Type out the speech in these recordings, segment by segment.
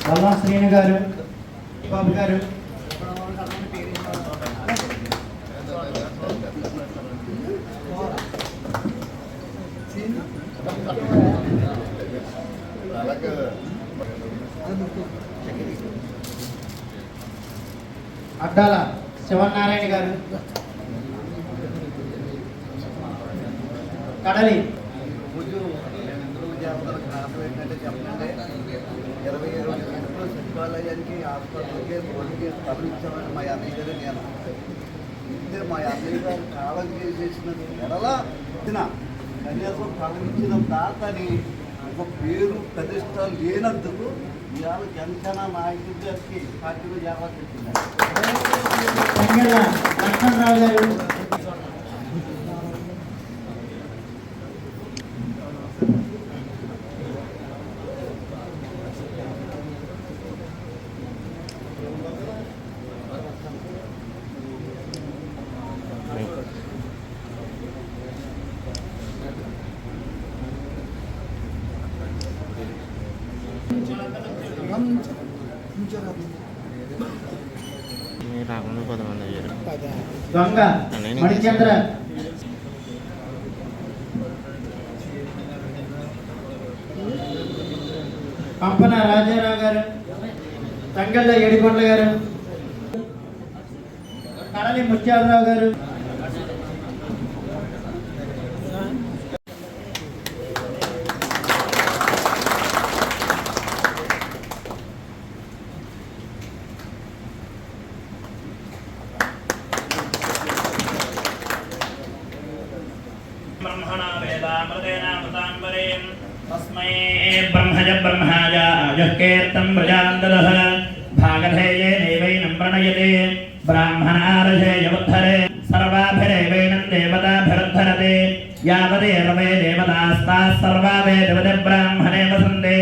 వల్లా శ్రీను గారు, బాబు గారు, అడ్డాల శివనారాయణ గారు, కడలి 27 సచివాలయానికి హాస్పిటల్కి రోడ్డుకి తరలించామని మా అన్నయ్య గారు నేను ఇస్తే మా అన్నయ్య గారు కాలం చేసేసిన ఎడలా ఇచ్చిన కనీసం తరలించిన తాతని ఒక పేరు ప్రతిష్ట లేనందుకు ఇవాళ జనసేన నాయకుడి గారికి పార్టీలో చేరాల్సి వచ్చింది. లక్ష్మణరావు గారు, దొంగ మణిచంద్ర, పంపన రాజారావు గారు, తంగళ్ళ ఏడికొండల గారు, కడలి ముత్యాలరావు గారు, ब्रह्मणा वेदामृतेनामृताम्बरें तस्मै ब्रह्मज ब्रह्माय आयुष्कीर्तं प्रजान्ददः भागधेयेनैवैनं प्रणयते ब्राह्मणार्षेयमुद्धरे सर्वाभिरेवैनं देवताभिरुद्धरते यावदेर्वे देवतास्ताः सर्वा वेदवते ब्राह्मणे वसन्ते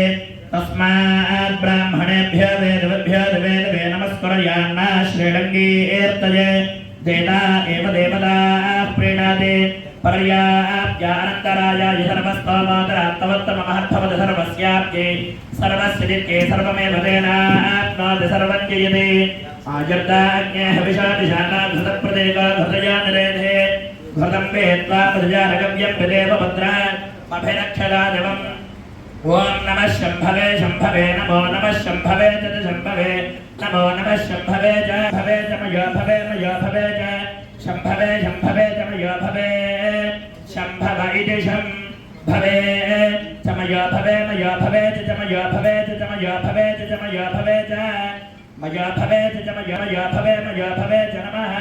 तस्मात् ब्राह्मणेभ्यो वेदवभ्यो देवे नमस्कुर्यान्ना श्रीरङ्गीर्तये देता एव देवताः प्रीणाते पर्याप्यानन्तराय सर्वस्तोमोदरात्तवत्तमहत्भवत् सर्वस्याप्ये सर्वस्यदित्ये सर्वमेव तेनाप्नोति सर्वं जयते आजर्दाज्ञे हविषादिशाना घृतप्रदेका घृतया निरेधे घृतं वेत्त्वा प्रजारगव्यं प्रदेव भद्रान् अभिरक्षदादिवम् ॐ नमः शम्भवे शम्भवे नमो नमः शम्भवे च शम्भवे नमो नमः शम्भवे च भवे च मयो भवे च शम्भवे शम्भवे च मयो भवे शम्भव इति शम्भवे च मयो भवे च मयो भवे च मयो भवे च मयो भवे च मयो भवे च मयो भवे च नमः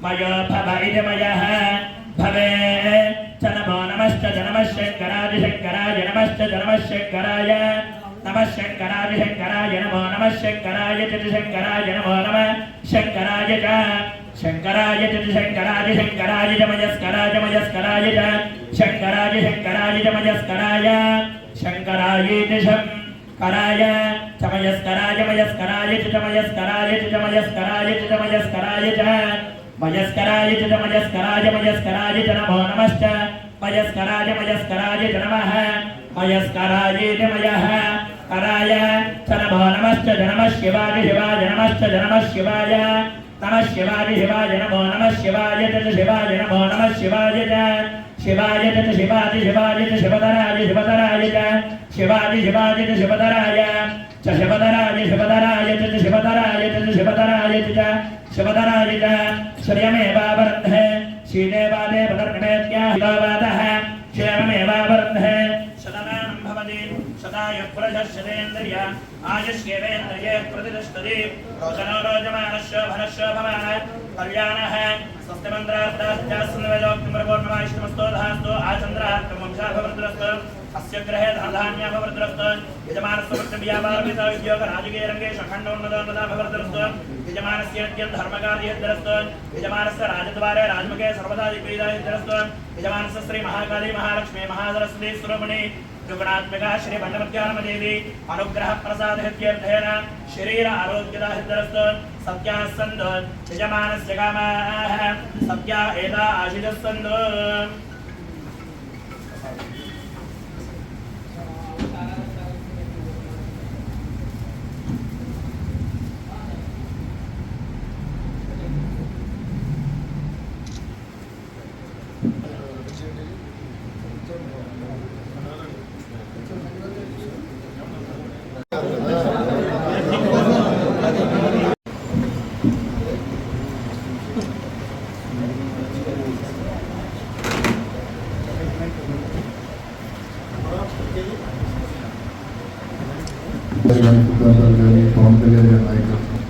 मयो भव इति मयः भवे च नमो नमश्च नमः शङ्कराय नमश्च नमः शङ्कराय नमः शङ्कराय नमो नमः शङ्कराय च शङ्कराय नमो नमः शङ्कराय च शङ्कराय च शङ्कराय च मयस्कराय च शङ्कराय च मयस्कराय शङ्कराय च शङ्कराय च मयस्कराय च मयस्कराय च मयस्कराय च मयस्कराय च मयस्कराय च मयस्कराय च मयस्कराय च नमो नमश्च मयस्कराय च नमः मयस्कराय च मयः कराय च नमो नमश्च नमः शिवाय नमश्च नमः शिवाय नमः शिवाय नमो नमः शिवाय च शिवाय नमो नमः शिवाय च शिवाय च शिवाय च शिवधराय च शिवाय च शिवधराय च शिवधराय च शिवधराय च श्रियमेवावरुन्धे श्रीदेवादे पदर्कमेत्याहितावादः क्षेममेवावरुन्धे शतमानं भवति शतायुः आयुष्येवेन्द्रिये प्रतिष्ठति रोचनो रोचमानश्च भनश्च भवान् कल्याणः स्वस्तिमन्त्रार्थाश्चास्मवेदोक्तिमृगोन्नमाइष्टमस्तो धास्तु आचन्द्रार्थमंशाभवृद्रस्तु अस्य गृहे धनधान्याभवृद्रस्तु यजमानस्य वृत्तिव्यापारमिता उद्योगराजकीय रङ्गेषु खण्डोन्नतोन्नताभवृद्रस्तु यजमानस्य नित्यं धर्मकार्यद्धरस्तु यजमानस्य राजद्वारे राजमुखे सर्वदा दिग्विजयद्धरस्तु यजमानस्य श्री महाकाली महालक्ष्मी महासरस्वती सुरमणि त्रिगुणात्मिका श्री भण्डमध्यानमदेवी अनुग्रह प्रसाद हेत्यर्थेन शरीर आरोग्यदा हितरस्तु सत्याः सन्तु यजमानस्य कामाः सत्या एता आशिषः सन्तु సిద్ధాంతాలు కానీ పవన్ కళ్యాణ్ గారి నాయకత్వం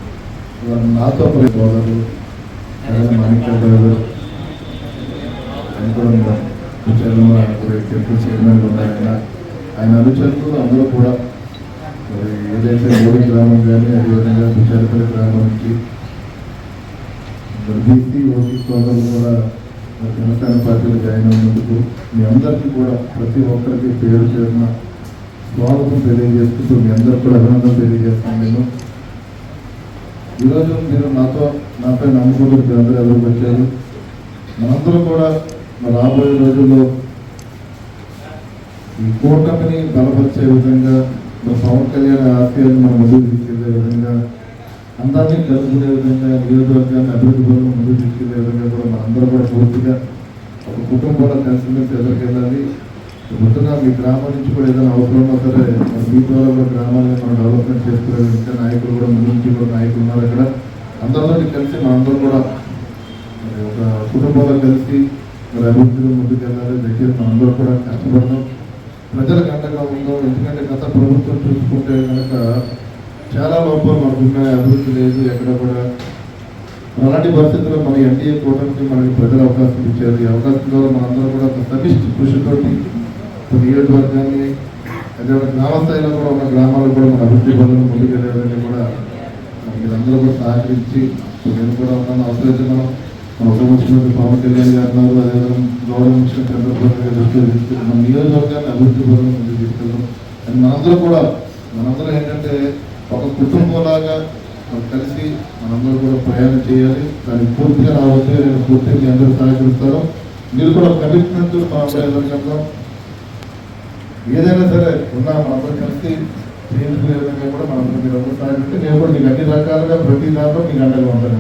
ఇవాళ నాతో పది సోదరులు మాణిక్యాల గారు ఆయన కూడా టెంపుల్ చైర్మన్ ఉన్నాయన్న ఆయన అనుచరులు అందరూ కూడా మరి ఏదైతే మూడు గ్రామం కానీ అదేవిధంగా విచారపల్లి గ్రామం నుంచి బీసీ ఓసీ సోదరులు కూడా జనసేన పార్టీలో జాయిన్ అయినందుకు మీ అందరికీ కూడా ప్రతి ఒక్కరికి పేరు చేసిన స్వాగతం తెలియజేస్తూ మీ అందరికి కూడా అభినందన తెలియజేస్తాను. నేను ఈరోజు మీరు నాపై నమ్మకం అందరూ ఎవరికి వచ్చారు. మనందరూ కూడా రాబోయే రోజుల్లో ఈ కూటమిని బలపరిచే విధంగా పవన్ కళ్యాణ్ ఆశయాన్ని మనం ముందుకు తీసుకెళ్లే విధంగా అందరినీ కలుపుకునే విధంగా నియోజకవర్గాన్ని అభివృద్ధి పనులు ముందుకు తీసుకెళ్లే విధంగా కూడా మనందరూ కూడా పూర్తిగా ఒక కుటుంబంలో కలిసిమెలిసి ఎదురుకెళ్ళాలి. ముందుగా మీ గ్రామం నుంచి కూడా ఏదైనా అవసరం ఉన్నా సరే మీ ద్వారా కూడా గ్రామాన్ని మనం డెవలప్మెంట్ చేసుకునే విధంగా నాయకులు కూడా ముందు నుంచి కూడా నాయకులు ఉన్నారు. అక్కడ అందరితో కలిసి మనందరూ కూడా మరి ఒక కుటుంబంలో కలిసి మరి అభివృద్ధిలో ముందుకు వెళ్ళాలి. దయచేసి మనందరూ కూడా కష్టపడదాం, ప్రజలకు అండగా ఉందాం. ఎందుకంటే గత ప్రభుత్వం చూసుకుంటే కనుక చాలా లోపాలు మనకున్నాయి, అభివృద్ధి లేదు ఎక్కడ కూడా. అలాంటి పరిస్థితుల్లో మన ఎన్డీఏ కూటమికి మనకి ప్రజలు అవకాశం ఇచ్చారు. ఈ అవకాశం ద్వారా మనందరూ కూడా సమిష్టి కృషితోటి నియోజకవర్గాన్ని అదే గ్రామ స్థాయిలో కూడా ఉన్న గ్రామాల్లో కూడా మన అభివృద్ధి పనులను ముందుకెళ్ళేదని కూడా మీరందరూ కూడా సహకరించి నేను కూడా ఉన్నాను. అవసరమైతే మన ఉప ముఖ్యమంత్రి పవన్ కళ్యాణ్ గారు ఉన్నారు, అదేవిధంగా గౌరవ ముఖ్యమంత్రి చంద్రబాబు గారు దృష్టిలో తీసుకెళ్ళి మన నియోజకవర్గాన్ని అభివృద్ధి పనులను ముందుకు తీసుకెళ్తాం. అండ్ మనందరూ ఏంటంటే ఒక కుటుంబంలాగా కలిసి మనందరూ కూడా ప్రయాణం చేయాలి. దానికి పూర్తిగా నా వద్ద నేను పూర్తిగా మీ అందరూ సహకరిస్తాను. మీరు కూడా కమిట్మెంట్ ఎదుర్కొంటాం. ఏదైనా సరే ఉన్నా మనందరూ కలిసి చేసుకునే విధంగా కూడా మనందరూ మీరు అందరూ సహకరిస్తే నేను కూడా మీకు అన్ని రకాలుగా ప్రతి దాంట్లో మీకు అండగా ఉంటాను.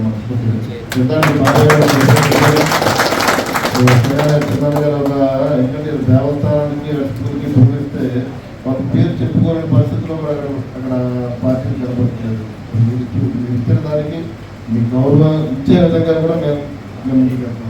ఎందుకంటే దేవస్థానానికి స్కూల్కి పంపిస్తే ఒక పేరు చెప్పుకోలేని పరిస్థితిలో అక్కడ పార్టీలు కనబడుతుంది. మీరు ఇచ్చిన దానికి మీ గౌరవం ఇచ్చే విధంగా కూడా మేము ముందుకు వెళ్తాం.